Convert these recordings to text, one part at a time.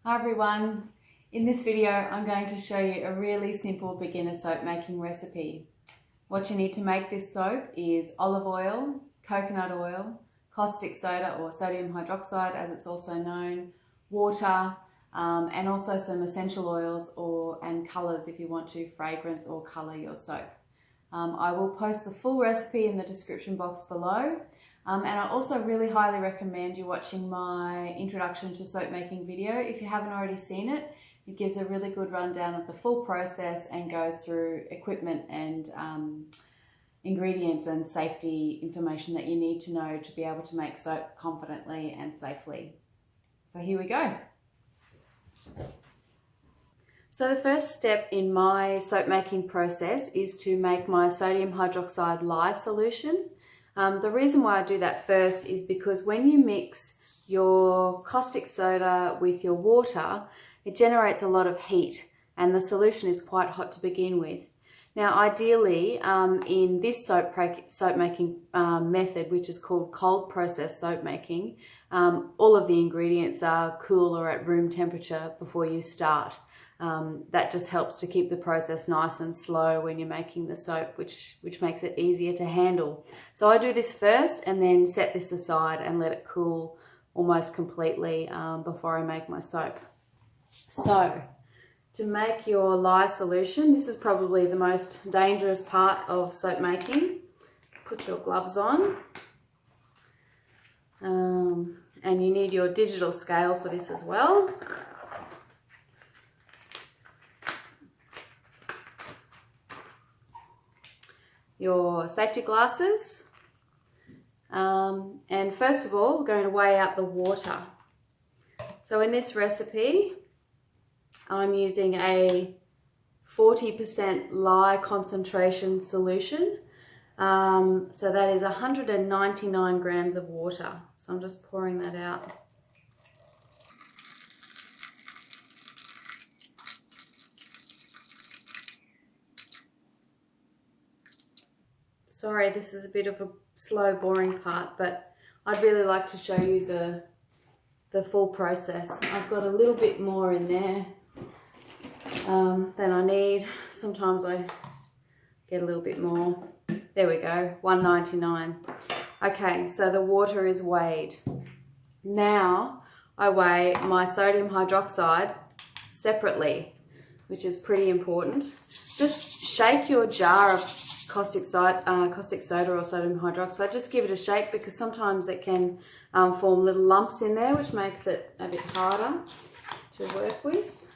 Hi everyone, in this video I'm going to show you a really simple beginner soap making recipe. What you need to make this soap is olive oil, coconut oil, caustic soda or sodium hydroxide as it's also known, water, and also some essential oils and colours if you want to fragrance or colour your soap. I will post the full recipe in the description box below. And I also really highly recommend you watching my introduction to soap making video. If you haven't already seen it, it gives a really good rundown of the full process and goes through equipment and ingredients and safety information that you need to know to be able to make soap confidently and safely. So here we go. So the first step in my soap making process is to make my sodium hydroxide lye solution. The reason why I do that first is because when you mix your caustic soda with your water, it generates a lot of heat and the solution is quite hot to begin with. Now ideally in this soap making method, which is called cold process soap making, all of the ingredients are cool or at room temperature before you start. That just helps to keep the process nice and slow when you're making the soap, which makes it easier to handle. So I do this first and then set this aside and let it cool almost completely before I make my soap. So to make your lye solution, this is probably the most dangerous part of soap making. Put your gloves on. And you need your digital scale for this as well. Your safety glasses, and first of all we're going to weigh out the water. So in this recipe I'm using a 40% lye concentration solution, so that is 199 grams of water. So I'm just pouring that out. Sorry, this is a bit of a slow, boring part, but I'd really like to show you the full process. I've got a little bit more in there than I need. Sometimes I get a little bit more. There we go, 199. Okay, so the water is weighed. Now I weigh my sodium hydroxide separately, which is pretty important. Just shake your jar of caustic soda or sodium hydroxide. Just give it a shake because sometimes it can form little lumps in there, which makes it a bit harder to work with.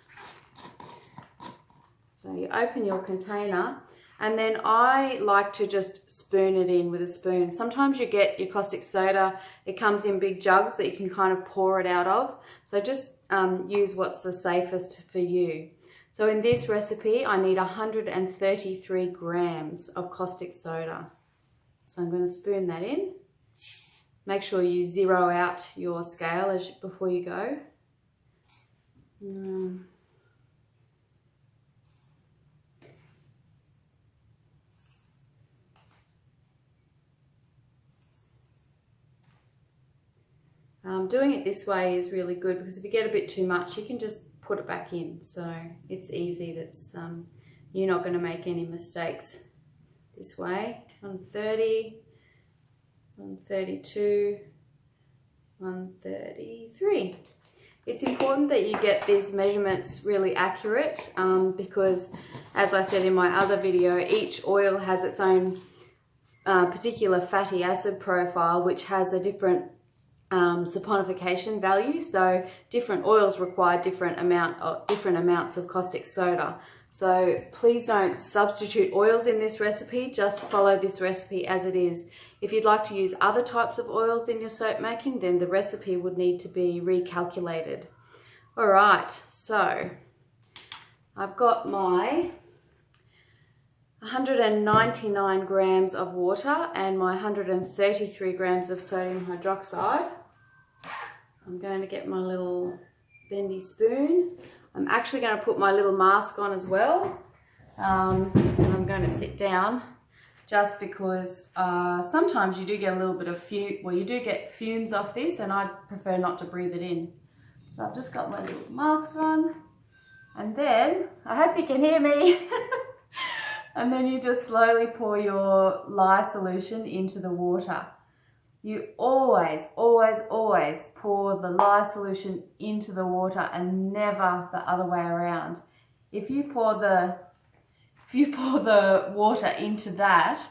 So you open your container and then I like to just spoon it in with a spoon. Sometimes you get your caustic soda, it comes in big jugs that you can kind of pour it out of. So just use what's the safest for you. So in this recipe, I need 133 grams of caustic soda. So I'm going to spoon that in. Make sure you zero out your scale before you go. Doing it this way is really good because if you get a bit too much, you can just put it back in. So it's easy. That's you're not going to make any mistakes this way. 130, 132, 133. It's important that you get these measurements really accurate because, as I said in my other video, each oil has its own particular fatty acid profile, which has a different saponification value. So different oils require different amounts of caustic soda. So please don't substitute oils in this recipe, just follow this recipe as it is. If you'd like to use other types of oils in your soap making, then the recipe would need to be recalculated. All right, so I've got my 199 grams of water and my 133 grams of sodium hydroxide. I'm going to get my little bendy spoon. I'm actually going to put my little mask on as well. And I'm going to sit down just because sometimes you do get a little bit of you do get fumes off this and I prefer not to breathe it in. So I've just got my little mask on, and then, I hope you can hear me, and then you just slowly pour your lye solution into the water. You always, always, always pour the lye solution into the water and never the other way around. If you pour the water into that,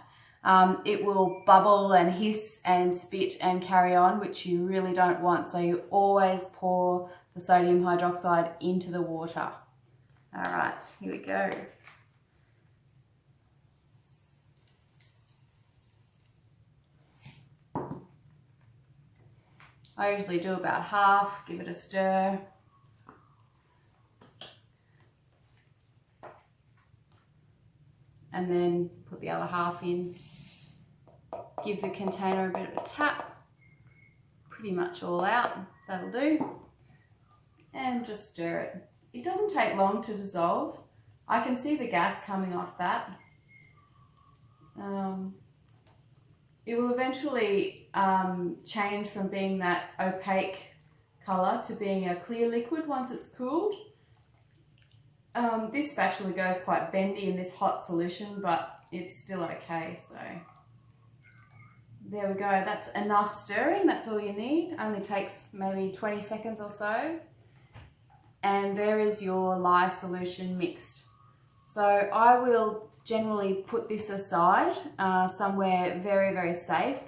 it will bubble and hiss and spit and carry on, which you really don't want. So you always pour the sodium hydroxide into the water. All right, here we go. I usually do about half, give it a stir. And then put the other half in. Give the container a bit of a tap. Pretty much all out, that'll do. And just stir it. It doesn't take long to dissolve. I can see the gas coming off that. It will eventually change from being that opaque colour to being a clear liquid once it's cooled. This spatula goes quite bendy in this hot solution, but it's still okay, so there we go. That's enough stirring, that's all you need. Only takes maybe 20 seconds or so. And there is your lye solution mixed. So I will generally put this aside somewhere very, very safe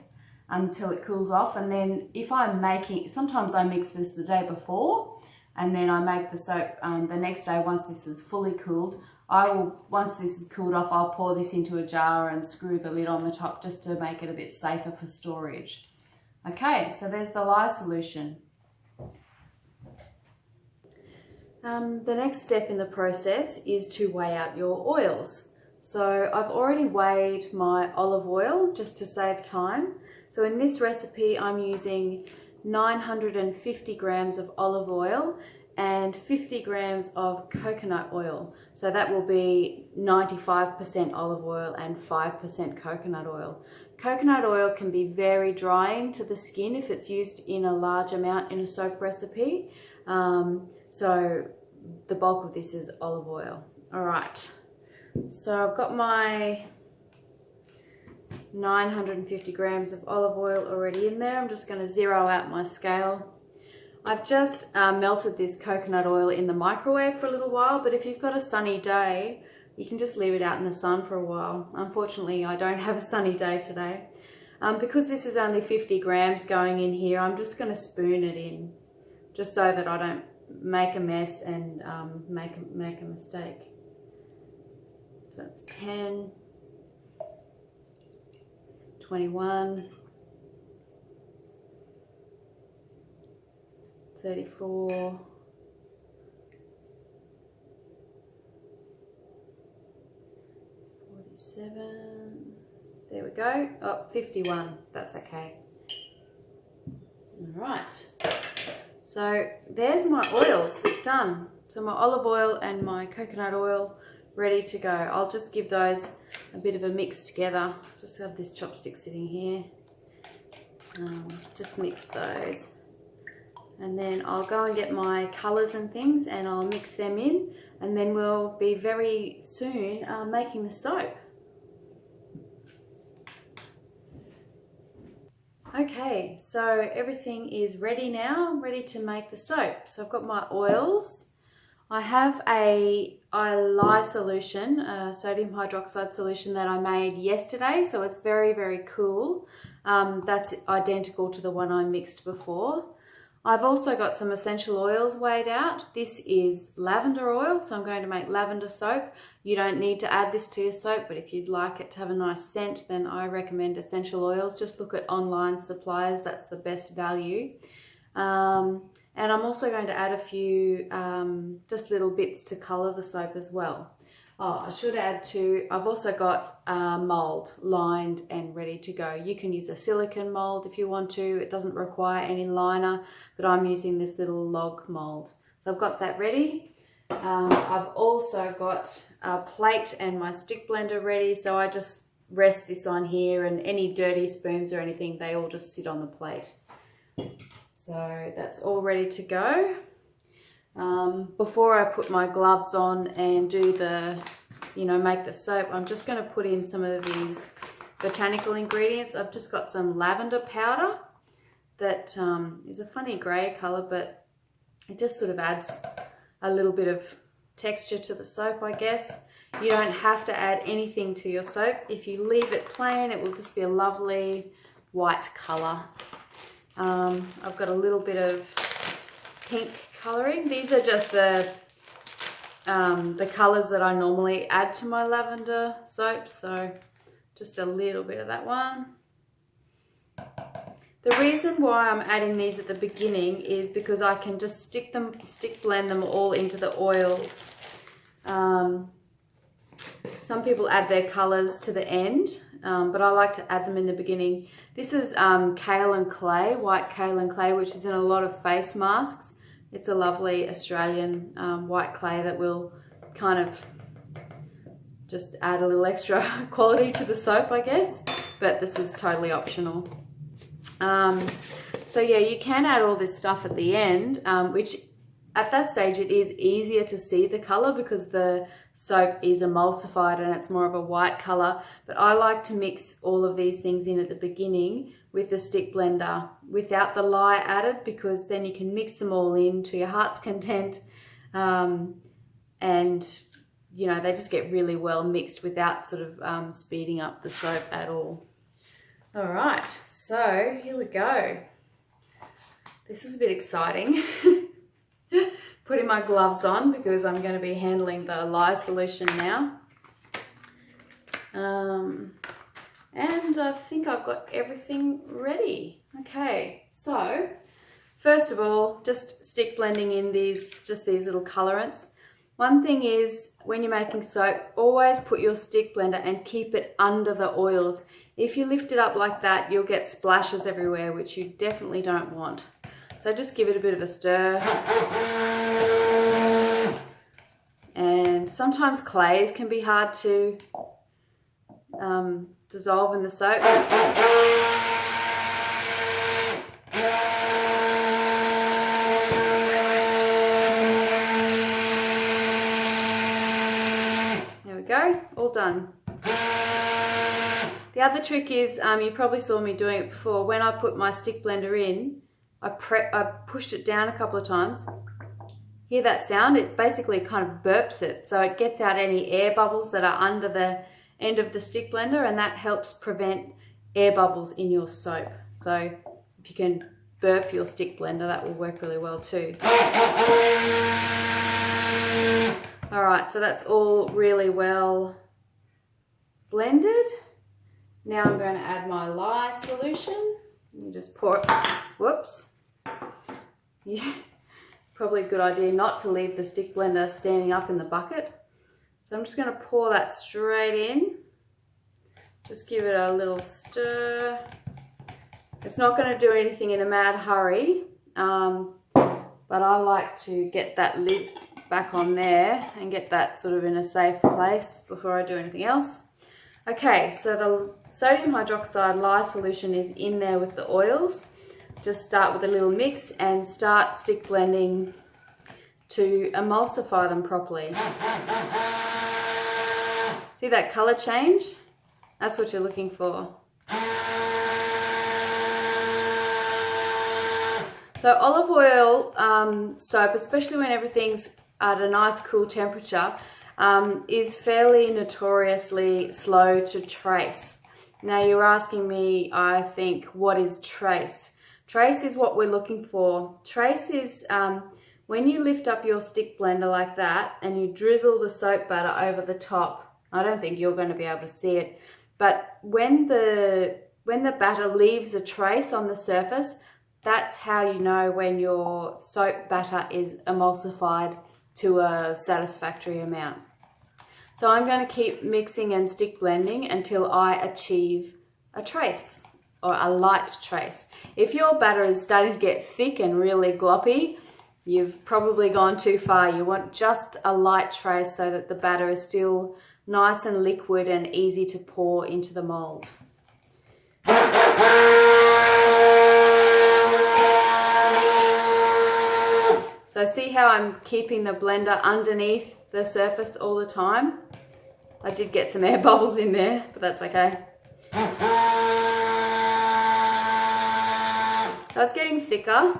until it cools off. And then if I'm making, sometimes I mix this the day before, and then I make the soap the next day once this is fully cooled. Once this is cooled off, I'll pour this into a jar and screw the lid on the top just to make it a bit safer for storage. Okay, so there's the lye solution. The next step in the process is to weigh out your oils. So I've already weighed my olive oil just to save time. So in this recipe, I'm using 950 grams of olive oil and 50 grams of coconut oil. So that will be 95% olive oil and 5% coconut oil. Coconut oil can be very drying to the skin if it's used in a large amount in a soap recipe. So the bulk of this is olive oil. All right, so I've got my 950 grams of olive oil already in there. I'm just going to zero out my scale. I've just melted this coconut oil in the microwave for a little while, but if you've got a sunny day, you can just leave it out in the sun for a while. Unfortunately, I don't have a sunny day today. Because this is only 50 grams going in here, I'm just going to spoon it in, just so that I don't make a mess and make a mistake. So that's 10, 21, 34, 47, there we go. Oh, 51, that's okay. All right. So there's my oils done. So my olive oil and my coconut oil ready to go. I'll just give those a bit of a mix together. Just have this chopstick sitting here. Just mix those. And then I'll go and get my colours and things and I'll mix them in, and then we'll be very soon making the soap. Okay, so everything is ready now, ready to make the soap. So I've got my oils. I have a lye solution, a sodium hydroxide solution that I made yesterday, so it's very, very cool. That's identical to the one I mixed before. I've also got some essential oils weighed out. This is lavender oil, so I'm going to make lavender soap. You don't need to add this to your soap, but if you'd like it to have a nice scent, then I recommend essential oils. Just look at online suppliers, that's the best value. And I'm also going to add a few just little bits to colour the soap as well. Oh, I should add too, I've also got mould lined and ready to go. You can use a silicone mould if you want to. It doesn't require any liner, but I'm using this little log mould. So I've got that ready. I've also got a plate and my stick blender ready, so I just rest this on here, and any dirty spoons or anything, they all just sit on the plate. So that's all ready to go. Before I put my gloves on and do the, make the soap, I'm just going to put in some of these botanical ingredients. I've just got some lavender powder that is a funny grey colour, but it just sort of adds a little bit of texture to the soap, I guess. You don't have to add anything to your soap. If you leave it plain, it will just be a lovely white colour. I've got a little bit of pink colouring. These are just the colours that I normally add to my lavender soap, so just a little bit of that one. The reason why I'm adding these at the beginning is because I can just stick blend them all into the oils. Some people add their colours to the end, but I like to add them in the beginning. This is kaolin clay, white kaolin clay, which is in a lot of face masks. It's a lovely Australian white clay that will kind of just add a little extra quality to the soap, I guess, but this is totally optional. So yeah, you can add all this stuff at the end, which at that stage it is easier to see the colour because the soap is emulsified and it's more of a white colour. But I like to mix all of these things in at the beginning with the stick blender without the lye added, because then you can mix them all in to your heart's content, and they just get really well mixed without sort of speeding up the soap at all. All right, so here we go. This is a bit exciting. Putting my gloves on because I'm going to be handling the lye solution now. And I think I've got everything ready. Okay, so first of all, just stick blending in these little colorants. One thing is, when you're making soap, always put your stick blender and keep it under the oils. If you lift it up like that, you'll get splashes everywhere, which you definitely don't want. So just give it a bit of a stir. And sometimes clays can be hard to dissolve in the soap. There we go, all done. The other trick is, you probably saw me doing it before, when I put my stick blender in, I pushed it down a couple of times. Hear that sound? It basically kind of burps it, so it gets out any air bubbles that are under the end of the stick blender, and that helps prevent air bubbles in your soap. So if you can burp your stick blender, that will work really well too. All right, so that's all really well blended. Now I'm going to add my lye solution. You just pour it. Whoops. Yeah. Probably a good idea not to leave the stick blender standing up in the bucket. So I'm just going to pour that straight in. Just give it a little stir. It's not going to do anything in a mad hurry, but I like to get that lid back on there and get that sort of in a safe place before I do anything else. Okay, so the sodium hydroxide lye solution is in there with the oils. Just start with a little mix and start stick blending to emulsify them properly. See that color change? That's what you're looking for. So olive oil soap, especially when everything's at a nice cool temperature, is fairly notoriously slow to trace. Now you're asking me, I think, what is trace? Trace is what we're looking for. Trace is when you lift up your stick blender like that and you drizzle the soap batter over the top. I don't think you're going to be able to see it, but when the batter leaves a trace on the surface, that's how you know when your soap batter is emulsified to a satisfactory amount. So I'm going to keep mixing and stick blending until I achieve a trace, or a light trace. If your batter is starting to get thick and really gloppy, you've probably gone too far. You want just a light trace so that the batter is still nice and liquid and easy to pour into the mould. So see how I'm keeping the blender underneath the surface all the time? I did get some air bubbles in there, but that's okay. That's getting thicker.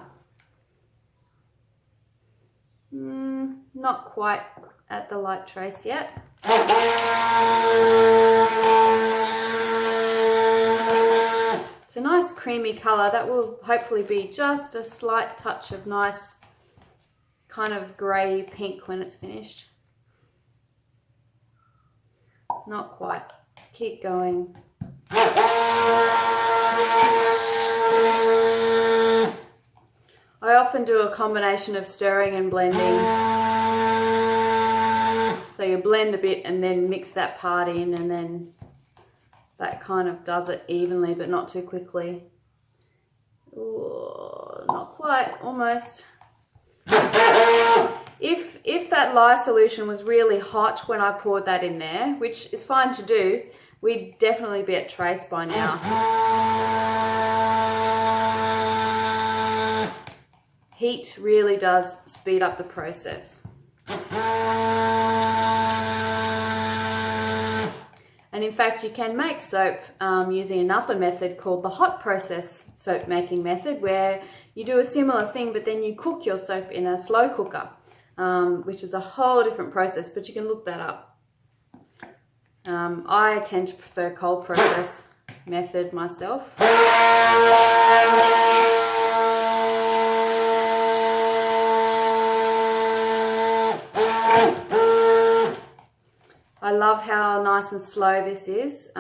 Not quite at the light trace yet. It's a nice creamy colour. That will hopefully be just a slight touch of nice kind of grey pink when it's finished. Not quite. Keep going. I often do a combination of stirring and blending. So you blend a bit and then mix that part in, and then that kind of does it evenly but not too quickly. Ooh, not quite, almost. If that lye solution was really hot when I poured that in there, which is fine to do, we'd definitely be at trace by now. Heat really does speed up the process. And in fact, you can make soap using another method called the hot process soap making method, where you do a similar thing, but then you cook your soap in a slow cooker, which is a whole different process, but you can look that up. I tend to prefer cold process method myself. I love how nice and slow this is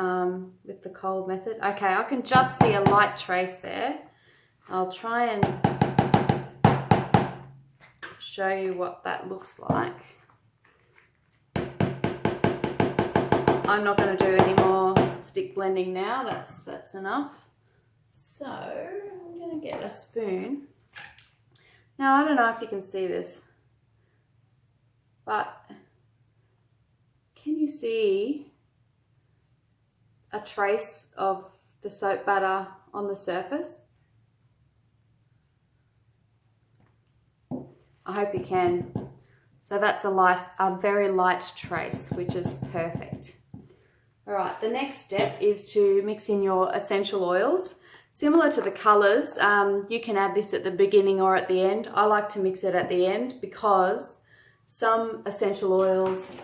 with the cold method. Okay, I can just see a light trace there. I'll try and show you what that looks like. I'm not going to do any more stick blending now. That's enough. So I'm going to get a spoon. Now I don't know if you can see this, but can you see a trace of the soap batter on the surface? I hope you can. So that's a very light trace, which is perfect. All right, the next step is to mix in your essential oils. Similar to the colours, you can add this at the beginning or at the end. I like to mix it at the end because some essential oils,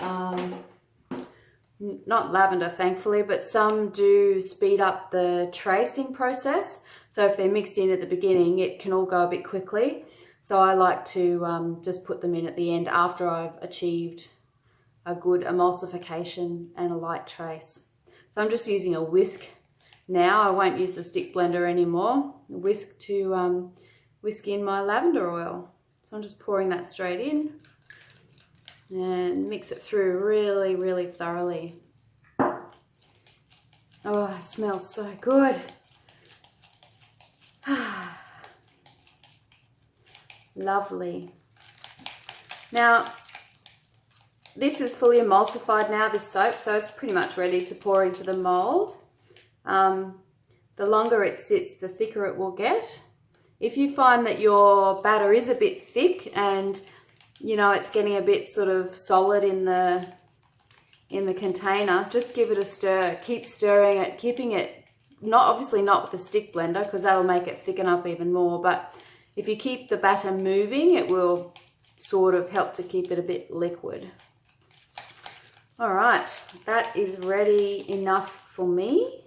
not lavender thankfully, but some do speed up the tracing process. So if they're mixed in at the beginning, it can all go a bit quickly. So I like to just put them in at the end after I've achieved a good emulsification and a light trace. So I'm just using a whisk now. I won't use the stick blender anymore. A whisk to whisk in my lavender oil. So I'm just pouring that straight in and mix it through really, really thoroughly. Oh, it smells so good. Lovely. Now, this is fully emulsified now, this soap, so it's pretty much ready to pour into the mould. The longer it sits, the thicker it will get. If you find that your batter is a bit thick and you know it's getting a bit sort of solid in the container, just give it a stir. Keep stirring it, keeping it, obviously not with the stick blender because that'll make it thicken up even more, but if you keep the batter moving, it will sort of help to keep it a bit liquid. All right, that is ready enough for me.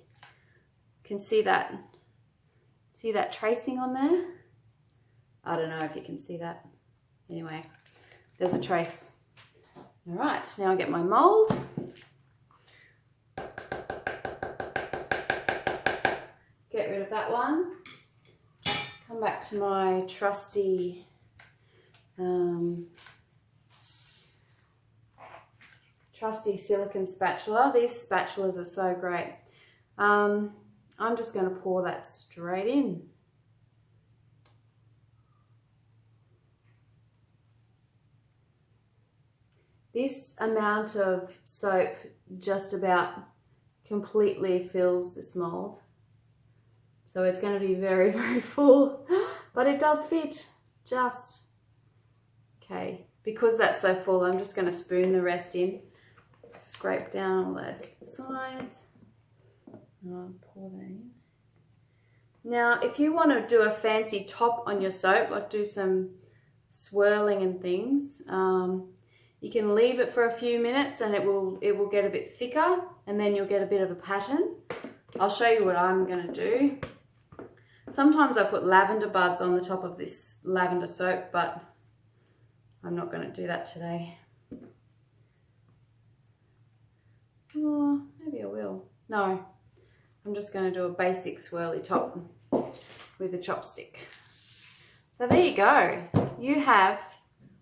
Can see that tracing on there? I don't know if you can see that. Anyway, there's a trace. All right, now I get my mold. Get rid of that one. Come back to my trusty silicone spatula. These spatulas are so great. I'm just going to pour that straight in. This amount of soap just about completely fills this mold. So it's going to be very, very full, but it does fit just. Okay, because that's so full, I'm just going to spoon the rest in. Scrape down all those sides. Pour that in. Now, if you want to do a fancy top on your soap, like do some swirling and things, you can leave it for a few minutes and it will get a bit thicker, and then you'll get a bit of a pattern. I'll show you what I'm going to do. Sometimes I put lavender buds on the top of this lavender soap, but I'm not going to do that today. Oh, maybe I will. No, I'm just going to do a basic swirly top with a chopstick. So there you go. You have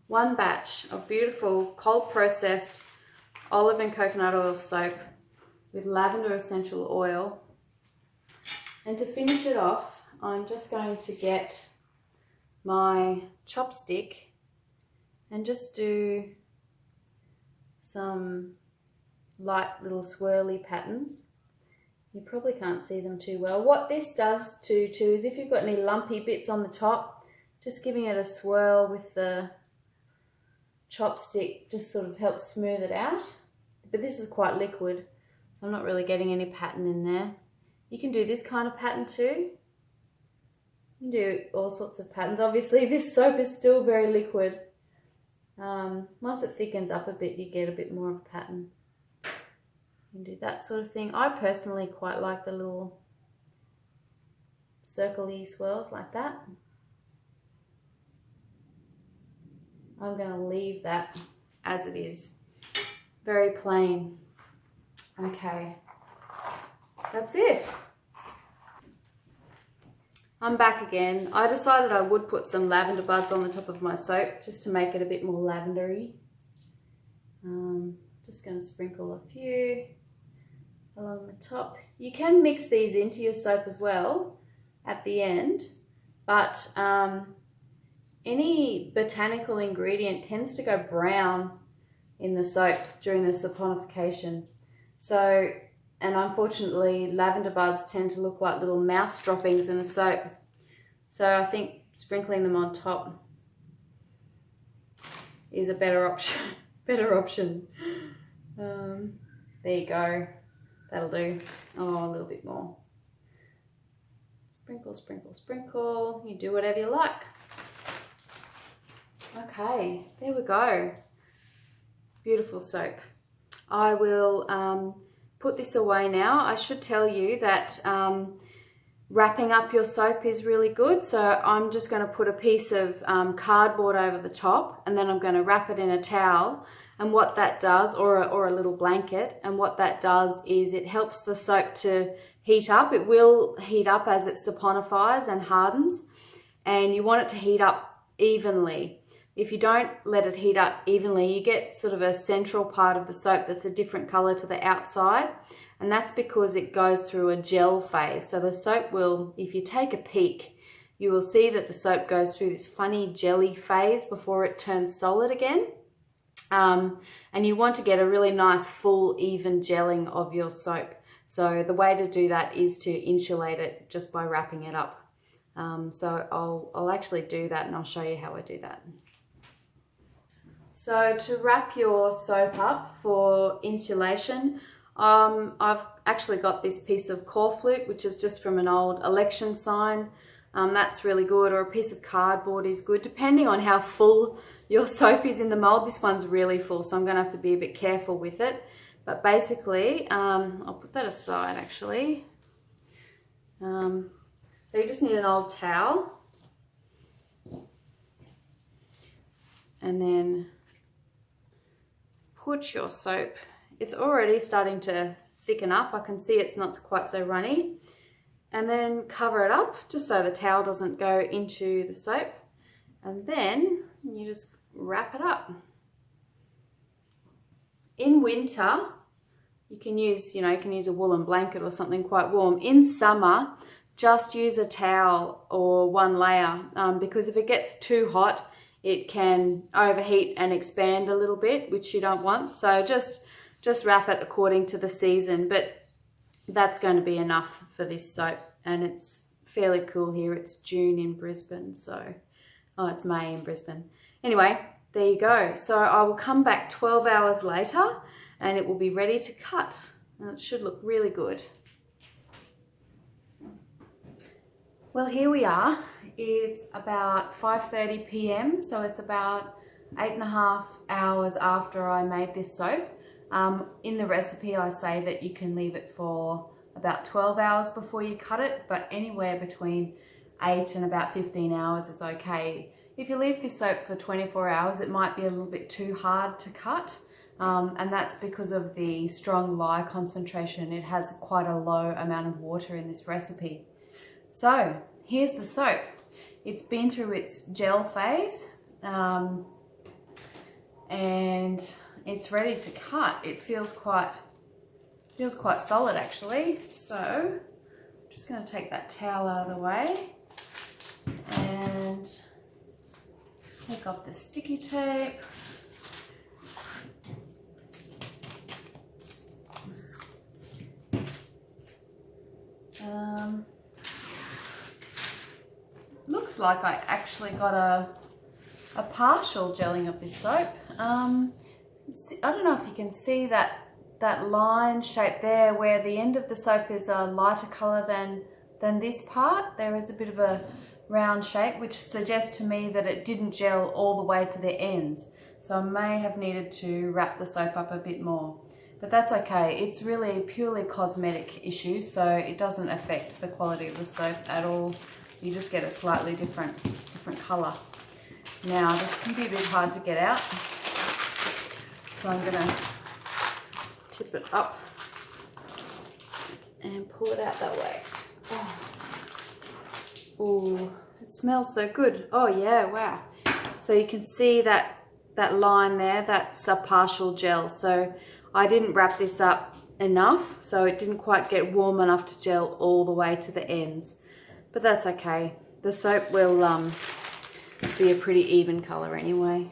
one batch of beautiful cold processed olive and coconut oil soap with lavender essential oil. And to finish it off, I'm just going to get my chopstick and just do some light little swirly patterns. You probably can't see them too well. What this does too is if you've got any lumpy bits on the top, just giving it a swirl with the chopstick just sort of helps smooth it out. But this is quite liquid, so I'm not really getting any pattern in there. You can do this kind of pattern too. You can do all sorts of patterns. Obviously this soap is still very liquid. Once it thickens up a bit, you get a bit more of a pattern. You can do that sort of thing. I personally quite like the little circle-y swirls like that. I'm going to leave that as it is. Very plain. Okay, that's it. I'm back again. I decided I would put some lavender buds on the top of my soap just to make it a bit more lavendery. Just going to sprinkle a few along the top. You can mix these into your soap as well at the end, but any botanical ingredient tends to go brown in the soap during the saponification. So, and unfortunately lavender buds tend to look like little mouse droppings in the soap. So I think sprinkling them on top is a better option. There you go. That'll do. Oh, a little bit more. Sprinkle, sprinkle, sprinkle. You do whatever you like. Okay, there we go. Beautiful soap. I will put this away now. I should tell you that wrapping up your soap is really good. So I'm just going to put a piece of cardboard over the top, and then I'm going to wrap it in a towel. And what that does, or a little blanket, and what that does is it helps the soap to heat up. It will heat up as it saponifies and hardens, and you want it to heat up evenly. If you don't let it heat up evenly, you get sort of a central part of the soap that's a different color to the outside, and that's because it goes through a gel phase. So the soap will, if you take a peek, you will see that the soap goes through this funny jelly phase before it turns solid again. And you want to get a really nice full even gelling of your soap. So the way to do that is to insulate it just by wrapping it up. So I'll actually do that, and I'll show you how I do that. So to wrap your soap up for insulation, I've actually got this piece of corflute, which is just from an old election sign. That's really good, or a piece of cardboard is good, depending on how full your soap is in the mold. This one's really full, so I'm going to have to be a bit careful with it. But basically, I'll put that aside actually. So you just need an old towel, and then put your soap. It's already starting to thicken up. I can see it's not quite so runny. And then cover it up just so the towel doesn't go into the soap. And then you just wrap it up. In winter, you can use a woolen blanket or something quite warm. In summer, just use a towel or one layer, because if it gets too hot, it can overheat and expand a little bit, which you don't want. So just wrap it according to the season, but that's going to be enough for this soap. And it's fairly cool here. It's June in Brisbane, so, oh, it's May in Brisbane. Anyway, there you go. So I will come back 12 hours later and it will be ready to cut. And it should look really good. Well, here we are. It's about 5:30 p.m. So it's about 8.5 hours after I made this soap. In the recipe I say that you can leave it for about 12 hours before you cut it, but anywhere between 8 and about 15 hours is okay. If you leave this soap for 24 hours, it might be a little bit too hard to cut, and that's because of the strong lye concentration. It has quite a low amount of water in this recipe. So here's the soap. It's been through its gel phase, and it's ready to cut. It feels quite solid actually. So I'm just going to take that towel out of the way and take off the sticky tape. Looks like I actually got a partial gelling of this soap. I don't know if you can see that line shape there where the end of the soap is a lighter color than this part. There is a bit of a round shape, which suggests to me that it didn't gel all the way to the ends. So I may have needed to wrap the soap up a bit more. But that's okay. It's really purely cosmetic issue, so it doesn't affect the quality of the soap at all. You just get a slightly different color. Now, this can be a bit hard to get out, so I'm gonna tip it up and pull it out that way. Oh, it smells so good. Oh yeah, wow. So you can see that line there, that's a partial gel. So I didn't wrap this up enough, so it didn't quite get warm enough to gel all the way to the ends. But that's okay. The soap will be a pretty even color anyway.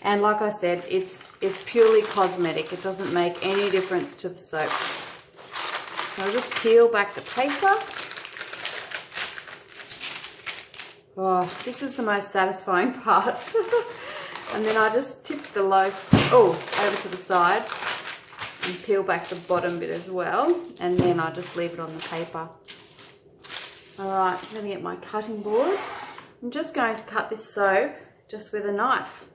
And like I said, it's purely cosmetic. It doesn't make any difference to the soap. So I'll just peel back the paper. Oh, this is the most satisfying part. And then I just tip the loaf over to the side and peel back the bottom bit as well. And then I just leave it on the paper. All right, I'm going to get my cutting board. I'm just going to cut this soap just with a knife,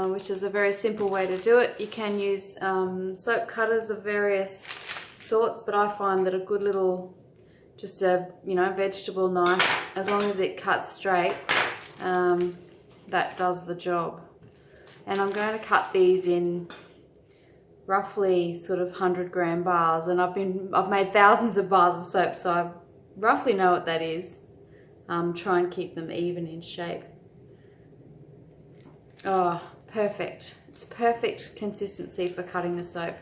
which is a very simple way to do it. You can use soap cutters of various sorts, but I find that a good little, just a vegetable knife, as long as it cuts straight, that does the job. And I'm going to cut these in roughly sort of 100-gram bars, and I've made thousands of bars of soap, so I roughly know what that is. Try and keep them even in shape. Oh, perfect. It's perfect consistency for cutting the soap.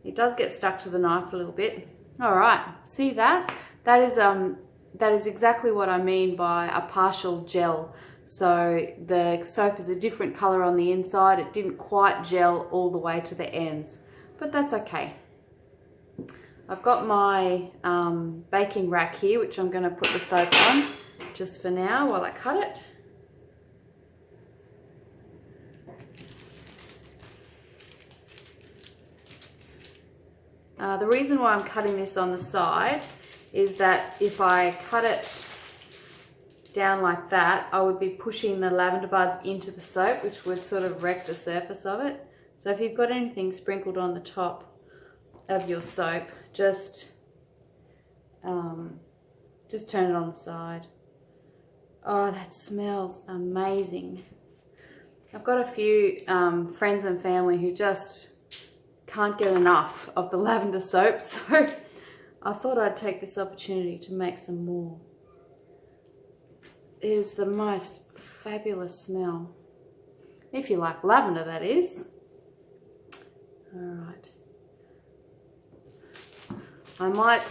It does get stuck to the knife a little bit. All right, see that? That is exactly what I mean by a partial gel. So the soap is a different color on the inside. It didn't quite gel all the way to the ends, but that's okay. I've got my baking rack here, which I'm going to put the soap on just for now while I cut it. The reason why I'm cutting this on the side is that if I cut it down like that, I would be pushing the lavender buds into the soap, which would sort of wreck the surface of it. So if you've got anything sprinkled on the top of your soap, just turn it on the side. Oh, that smells amazing. I've got a few friends and family who just can't get enough of the lavender soap, so I thought I'd take this opportunity to make some more. It is the most fabulous smell. If you like lavender, that is. All right. I might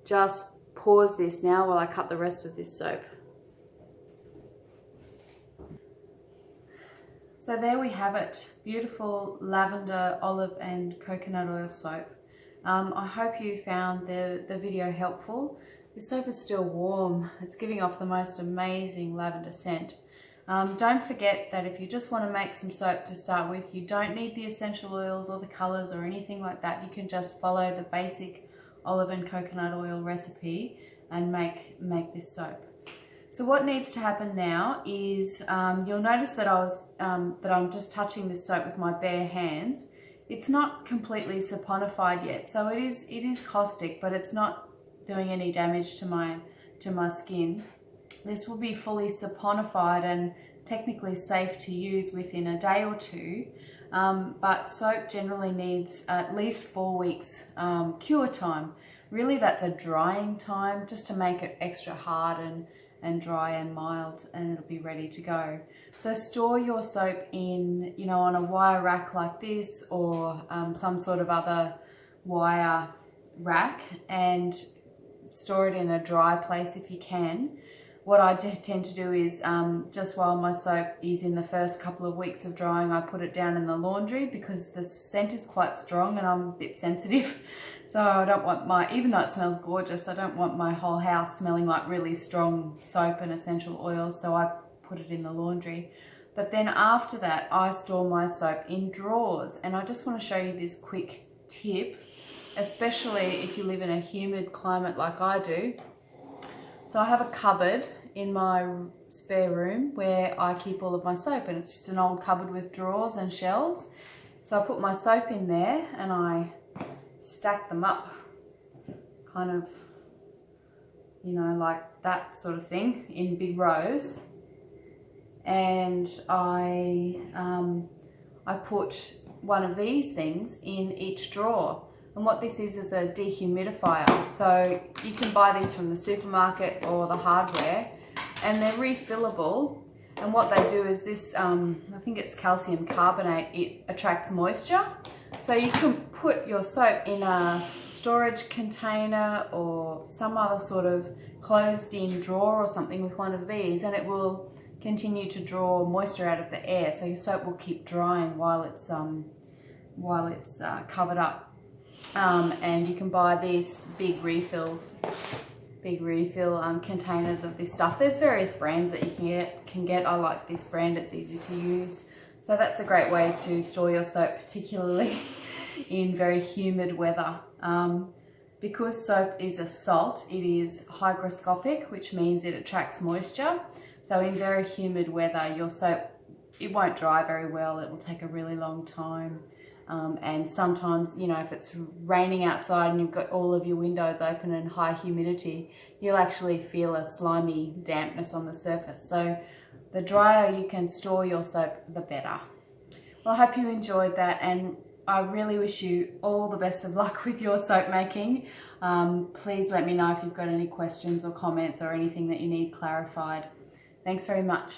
just pause this now while I cut the rest of this soap. So there we have it, beautiful lavender, olive and coconut oil soap. I hope you found the video helpful. The soap is still warm. It's giving off the most amazing lavender scent. Don't forget that if you just want to make some soap to start with, you don't need the essential oils or the colours or anything like that. You can just follow the basic olive and coconut oil recipe and make this soap. So what needs to happen now is you'll notice that I'm just touching this soap with my bare hands. It's not completely saponified yet, so it is caustic, but it's not doing any damage to my skin. This will be fully saponified and technically safe to use within a day or two, but soap generally needs at least 4 weeks cure time. Really, that's a drying time, just to make it extra hard and dry and mild, and it'll be ready to go. So store your soap in, on a wire rack like this, or some sort of other wire rack, and store it in a dry place if you can. What I tend to do is just while my soap is in the first couple of weeks of drying, I put it down in the laundry, because the scent is quite strong and I'm a bit sensitive. So I don't want even though it smells gorgeous, I don't want my whole house smelling like really strong soap and essential oils, so I put it in the laundry. But then after that, I store my soap in drawers, and I just want to show you this quick tip, especially if you live in a humid climate like I do. So I have a cupboard in my spare room where I keep all of my soap, and it's just an old cupboard with drawers and shelves. So I put my soap in there and I stack them up, kind of, like that sort of thing, in big rows. And I put one of these things in each drawer. And what this is a dehumidifier. So you can buy these from the supermarket or the hardware, and they're refillable. And what they do is this, I think it's calcium carbonate, it attracts moisture. So you can put your soap in a storage container or some other sort of closed-in drawer or something with one of these, and it will continue to draw moisture out of the air. So your soap will keep drying while it's covered up. And you can buy these big refill containers of this stuff. There's various brands that you can get. I like this brand, it's easy to use. So that's a great way to store your soap, particularly in very humid weather. Because soap is a salt, it is hygroscopic, which means it attracts moisture. So in very humid weather, your soap, it won't dry very well. It will take a really long time. And sometimes, if it's raining outside and you've got all of your windows open and high humidity, you'll actually feel a slimy dampness on the surface. So the drier you can store your soap, the better. Well, I hope you enjoyed that, and I really wish you all the best of luck with your soap making. Please let me know if you've got any questions or comments or anything that you need clarified. Thanks very much.